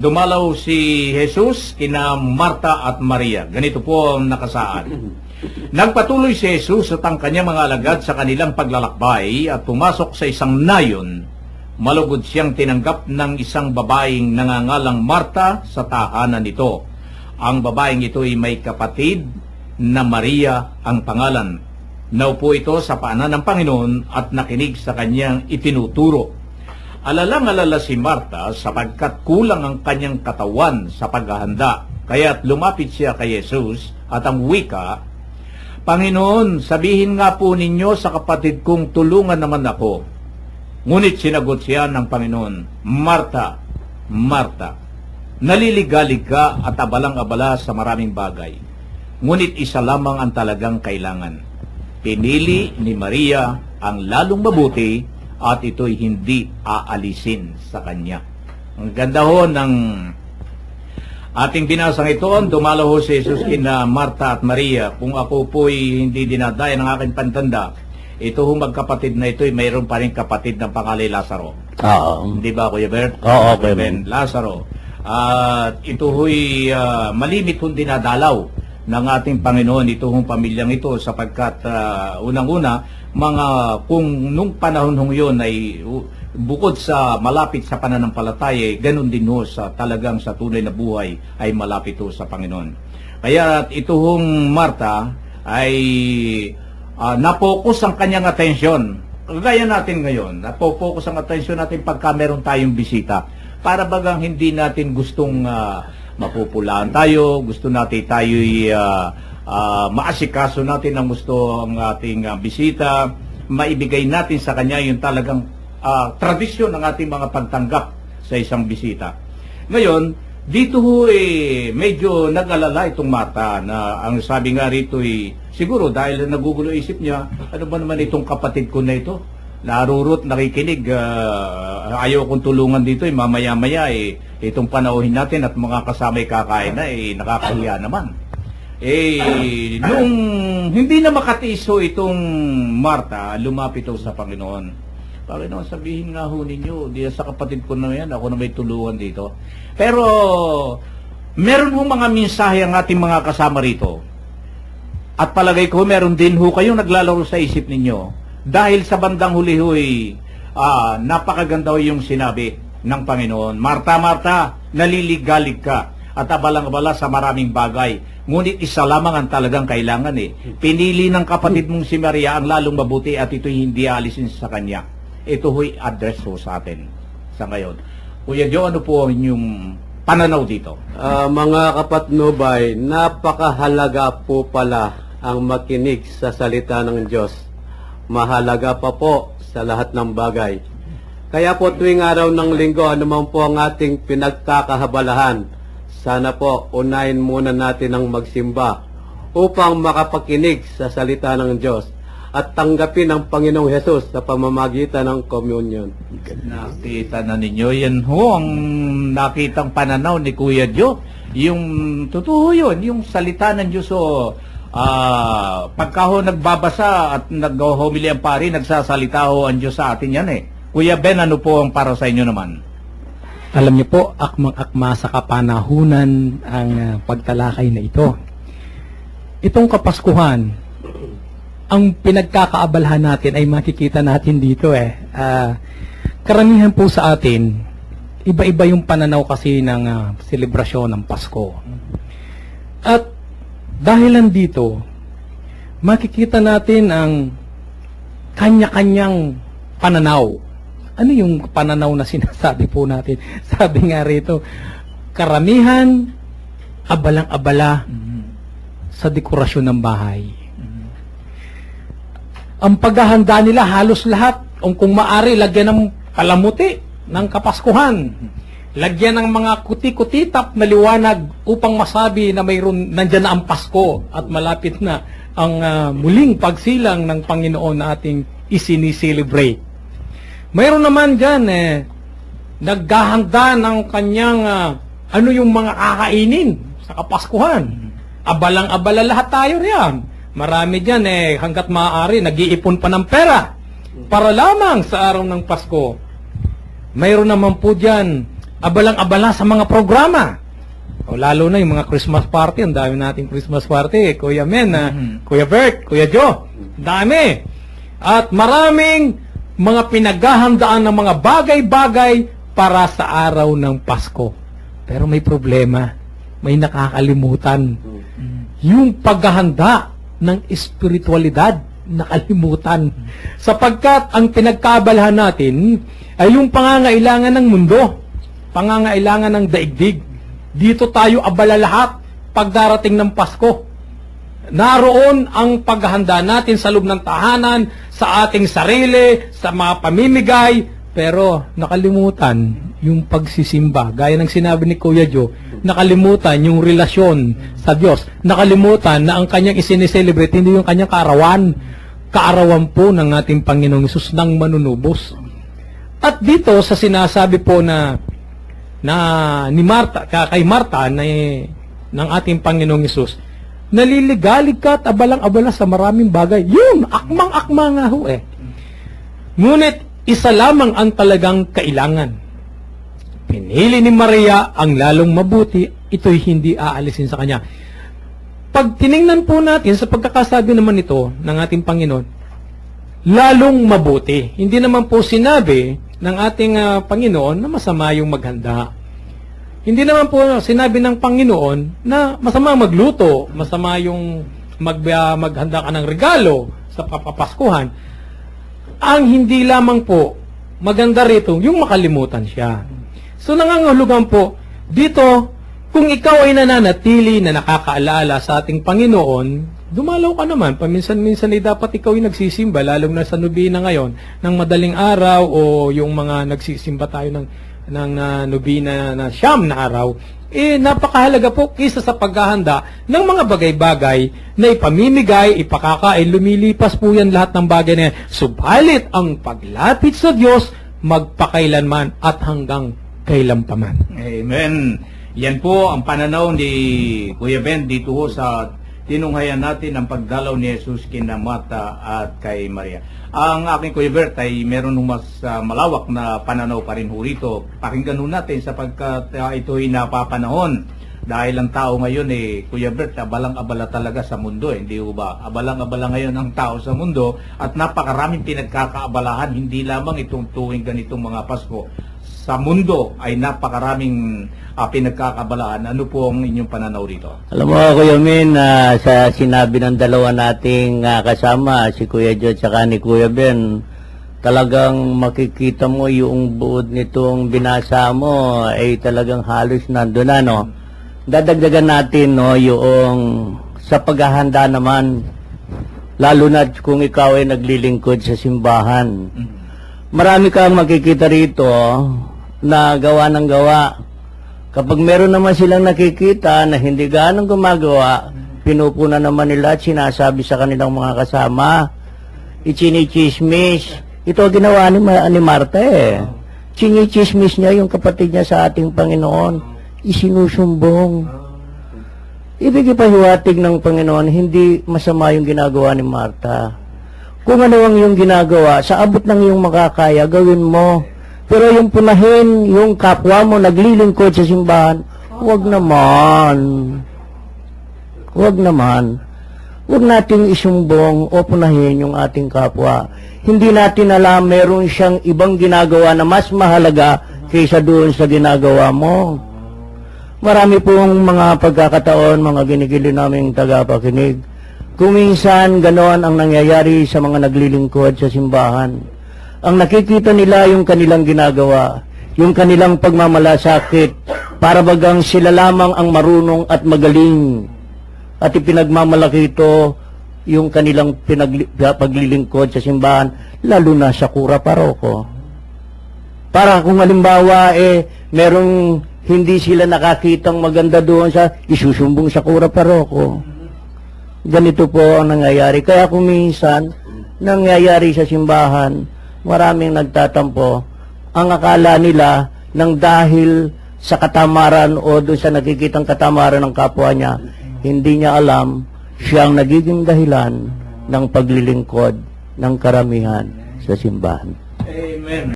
Dumalaw si Jesus kina Marta at Maria. Ganito po ang nakasaad. Nagpatuloy si Jesus at ang kanyang mga alagad sa kanilang paglalakbay at pumasok sa isang nayon. Malugod siyang tinanggap ng isang babaeng nangangalang Marta sa tahanan nito. Ang babaeng ito ay may kapatid na Maria ang pangalan. Naupo ito sa paanan ng Panginoon at nakinig sa kanyang itinuturo. Alalang-alala si Marta sapagkat kulang ang kanyang katawan sa paghahanda. Kaya't lumapit siya kay Jesus at ang wika, Panginoon, sabihin nga po ninyo sa kapatid kong tulungan naman ako. Ngunit sinagot siya ng Panginoon, Marta, Marta, naliligalig ka at abalang-abala sa maraming bagay. Ngunit isa lamang ang talagang kailangan. Pinili ni Maria ang lalong mabuti at ito'y hindi aalisin sa kanya. Ang ganda ho ng ating binasang ito. Dumalaw ho si Jesus kina Marta at Maria. Kung ako po'y hindi dinadaya ng aking pantanda, ito ho magkapatid na ito'y mayroon pa rin kapatid ng pangalan Lazaro. Oo. Hindi ba, Kuya Bert? Oo, Kuya Ben. Lazaro. At ito ho'y malimit hong dinadalaw ng ating Panginoon, ito hong pamilyang ito, sapagkat unang-una, kung nung panahon hong yun ay bukod sa malapit sa pananampalataya, ganun din ho sa talagang sa tunay na buhay ay malapit ho sa Panginoon. Kaya ito hong Marta ay napokus ang kanyang atensyon. Gaya natin ngayon, napopokus ang atensyon natin pagka meron tayong bisita. Para bagang hindi natin gustong mapupulaan tayo, gusto natin tayo'y maasikaso natin ang gusto ang ating bisita, maibigay natin sa kanya yung talagang tradisyon ng ating mga pagtanggap sa isang bisita. Ngayon, dito ho medyo nag-alala itong Marta na ang sabi nga rito siguro dahil nagugulo isip niya, ano ba naman itong kapatid ko na ito? Narurot, nakikinig, ayaw kong tulungan dito, mamaya-maya itong panauhin natin at mga kasamay kakain na, nakakahiya naman. Nung hindi na makatiiso itong Marta, lumapit ito sa Panginoon. Panginoon, sabihin nga ho ninyo, di sa kapatid ko na yan, ako na may tulungan dito. Pero, meron ho mga mensahe ang ating mga kasama rito. At palagay ko, meron din ho kayong naglalaro sa isip ninyo. Dahil sa bandang huli ho'y napakaganda ho yung sinabi ng Panginoon. Marta, Marta, naliligalig ka at abalang-abala sa maraming bagay. Ngunit isa lamang ang talagang kailangan Pinili ng kapatid mong si Maria ang lalong mabuti at ito'y hindi alisin sa kanya. Ito ho'y address ho sa atin sa ngayon. Kuya Joe, ano po ang inyong pananaw dito? Mga kapatnubay, napakahalaga po pala ang makinig sa salita ng Diyos. Mahalaga pa po sa lahat ng bagay. Kaya po tuwing araw ng linggo, anuman po ang ating pinagkakahabalahan, sana po unahin muna natin ang magsimba upang makapakinig sa salita ng Diyos at tanggapin ang Panginoong Hesus sa pamamagitan ng communion. Nakita na ninyo, yan ho ang nakitang pananaw ni Kuya Joe. Yung totoo yun, yung salita ng Diyos pagka ho nagbabasa at nag-homily ang pari, nagsasalita ho ang Diyos sa atin yan Kuya Ben, ano po ang para sa inyo naman? Alam niyo po, akmang-akma sa kapanahunan ang pagtalakay na ito. Itong Kapaskuhan, ang pinagkakaabalahan natin ay makikita natin dito karamihan po sa atin, iba-iba yung pananaw kasi ng selebrasyon ng Pasko. At dahil dito, makikita natin ang kanya-kanyang pananaw. Ano yung pananaw na sinasabi po natin? Sabi nga rito, karamihan, abalang-abala sa dekorasyon ng bahay. Ang paghahanda nila, halos lahat, kung maaari, lagyan ng kalamuti ng Kapaskuhan. Lagyan ng mga kuti-kutitap na liwanag upang masabi na mayroon nandyan na ang Pasko at malapit na ang muling pagsilang ng Panginoon na ating isiniselebrate. Mayroon naman dyan naghahanda ng kanyang ano yung mga kakainin sa Kapaskuhan. Abalang-abala lahat tayo riyan. Marami dyan hanggat maaari nag-iipon pa ng pera para lamang sa araw ng Pasko. Mayroon naman po dyan abalang-abala sa mga programa. O lalo na yung mga Christmas party, ang dami nating Christmas party, Kuya Men, Kuya Bert, Kuya Joe, dami. At maraming mga pinaghahandaan ng mga bagay-bagay para sa araw ng Pasko. Pero may problema, may nakakalimutan. Yung paghahanda ng espiritualidad, nakalimutan. Sapagkat ang pinagkabalahan natin ay yung pangangailangan ng mundo, pangangailangan ng daigdig. Dito tayo abala lahat pagdarating ng Pasko. Naroon ang paghahanda natin sa loob ng tahanan, sa ating sarili, sa mga pamimigay, pero nakalimutan yung pagsisimba. Gaya ng sinabi ni Kuya Joe, nakalimutan yung relasyon sa Diyos. Nakalimutan na ang kanyang isineselebrate, hindi yung kanyang kaarawan. Kaarawan po ng ating Panginoong Hesus ng manunubos. At dito sa sinasabi po na ni Marta, kay Marta ng ating Panginoong Hesus, naliligalig ka at abalang-abala sa maraming bagay. Yun, akmang-akma nga ho eh. Ngunit, isa lamang ang talagang kailangan. Pinili ni Maria ang lalong mabuti, ito'y hindi aalisin sa kanya. Pag tiningnan po natin sa pagkakasabi naman ito ng ating Panginoon, lalong mabuti. Hindi naman po sinabi ng ating Panginoon na masama yung maghanda. Hindi naman po sinabi ng Panginoon na masama magluto, masama yung maghanda ka ng regalo sa papapaskuhan. Ang hindi lamang po maganda rito, yung makalimutan siya. So nangangahulugan po, dito, kung ikaw ay nananatili na nakakaalala sa ating Panginoon, dumalaw ka naman. Paminsan-minsan ay dapat ikaw ay nagsisimba, lalong na sa nobina ngayon, ng madaling araw o yung mga nagsisimba tayo ng nobina na siyam na araw, napakahalaga po kaysa sa paghahanda ng mga bagay-bagay na ipamimigay, ipakakain, lumilipas po yan lahat ng bagay na yan. Subalit ang paglapit sa Diyos, magpakailanman at hanggang kailan pa man. Amen. Yan po ang pananaw ni Kuya Ben dito ho sa tinunghayan natin ang pagdalaw ni Jesus kina Marta at kay Maria. Ang aking Kuya Bert ay meron mas malawak na pananaw pa rin ho rito. Pakinggan ho natin sapagkat ito'y napapanahon. Dahil ang tao ngayon Kuya Bert, abalang-abala talaga sa mundo. Hindi ho ba? Abalang-abala ngayon ang tao sa mundo at napakaraming pinagkakaabalahan. Hindi lamang itong tuwing ganitong mga Pasko. Sa mundo ay napakaraming pinagkakabalaan. Ano po ang inyong pananaw rito? Alam mo, Kuya Min, sa sinabi ng dalawa nating kasama, si Kuya Joe at ni Kuya Ben, talagang makikita mo yung buod nitong binasa mo ay talagang halos nandun na, no? Dadagdagan natin, no, yung sa paghahanda naman, lalo na kung ikaw ay naglilingkod sa simbahan. Marami kang makikita rito na gawa ng gawa. Kapag meron naman silang nakikita na hindi ganong gumagawa, pinupuna naman nila at sinasabi sa kanilang mga kasama, ichinichismis. Ito ginawa ni Marta eh. Chinichismis niya yung kapatid niya sa ating Panginoon. Isinusumbong. Ibig ipahiwatig ng Panginoon, hindi masama yung ginagawa ni Marta. Kung ano ang iyong ginagawa, sa abot ng iyong makakaya, gawin mo. Pero yung punahin, yung kapwa mo, naglilingkod sa simbahan, huwag naman. Huwag naman. Huwag nating isumbong o punahin yung ating kapwa. Hindi natin alam, meron siyang ibang ginagawa na mas mahalaga kaysa doon sa ginagawa mo. Marami pong mga pagkakataon, mga ginigili naming tagapakinig. Kung minsan, ganoon ang nangyayari sa mga naglilingkod sa simbahan. Ang nakikita nila yung kanilang ginagawa, yung kanilang pagmamalasakit, para bagang sila lamang ang marunong at magaling. At ipinagmamalaki ito yung kanilang paglilingkod sa simbahan, lalo na sa kura paroko. Para kung halimbawa, merong hindi sila nakakitang maganda doon sa isusumbong sa kura paroko. Ganito po ang nangyayari. Kaya kung minsan, nangyayari sa simbahan, maraming nagtatampo, ang akala nila nang dahil sa katamaran o doon sa nakikitang katamaran ng kapwa niya, hindi niya alam siyang nagiging dahilan ng paglilingkod ng karamihan sa simbahan. Amen.